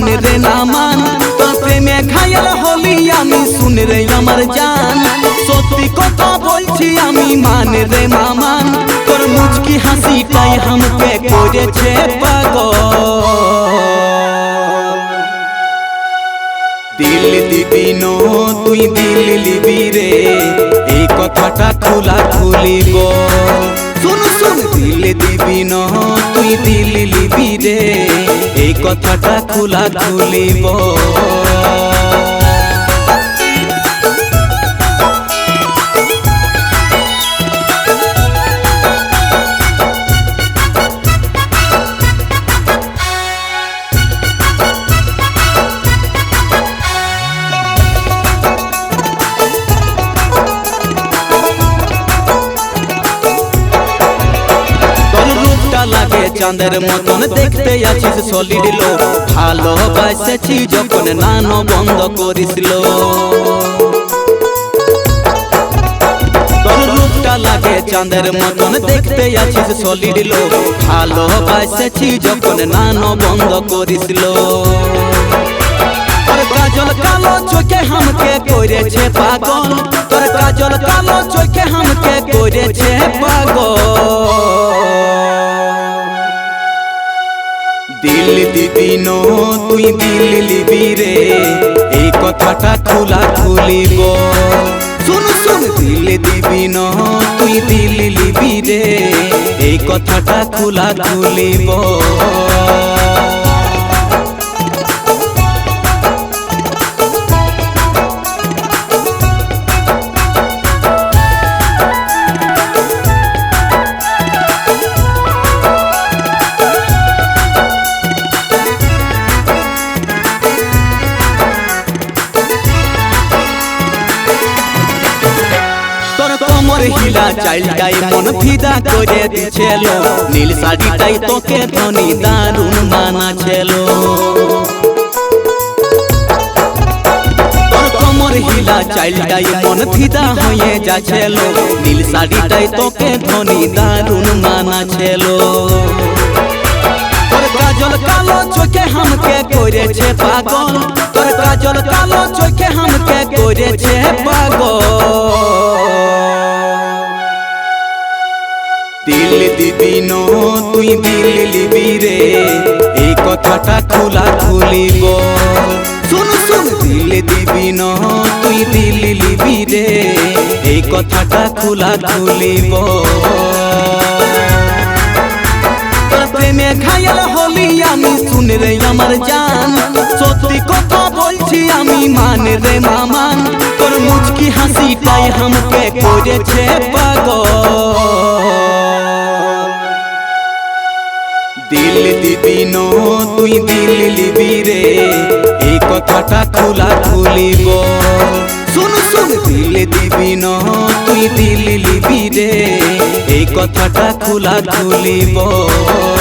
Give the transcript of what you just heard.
मान रे ना मान তোর প্রেমে ঘায়েল হলি আমি শুন রে আমার জান সত্যি কথা বলছি আমি মান রে না মান তোর মুচকি হাসিটাই আমাকে করেছে পাগল দিল দিবি নো তুই দিল লিবি রে এই কথাটা খোলা খুলি বল শুন শুন দিল দিবি নো তুই দিল লিবি রে এই কথাটা খোলা খুলি বল লাগে চাঁদের মতন দেখতে আছিস সলিড লো ভালোবাসেছি যখন নানো বন্ধ করিছিল তোর রূপটা লাগে চাঁদের মতন দেখতে আছিস সলিড লো ভালোবাসেছি যখন নানো বন্ধ করিছিল তোর কাজল কালো চোখে আমাকে করেছে পাগল তোর কাজল কালো চোখে আমাকে করেছে পাগল দিল দিবি নো তুই দিল লিবি রে এই কথাটা খোলা খুলি বল শুন শুন দিল দিবি নো তুই দিল লিবি রে এই কথাটা খোলা খুলি বল হিলা চাইল্ডটাই মন ফিদা করে দিছিল নীল শাড়িটাই তোকে ধনী দারুণ মানাছিল তোর কোমর হিলা চাইল্ডটাই মন ফিদা হয়ে যাচ্ছিল নীল শাড়িটাই তোকে ধনী দারুণ মানাছিল তোর কাজল কালো চোখে আমাকে করেছে পাগল তোর কাজল কালো চোখে আমাকে করেছে পাগল দিল দিবি নো তুই দিল লিবি রে এই কথাটা খোলা খুলি বল শুন শুন দিল দিবি নো তুই দিল লিবি রে এই কথাটা খোলা খুলি বল তোর প্রেমে ঘায়েল হলি আমি শুন রে আমার জান সত্যি কথা বলছি আমি মান রে মামান তোর মুচকি হাসিটাই আমাকে করেছে পাগল দিল দিবি নো তুই দিল লিবি রে এই কথাটা খোলা খুলি বল শুন শুন দিল দিবি নো তুই দিল লিবি রে এই কথাটা খোলা খুলি বল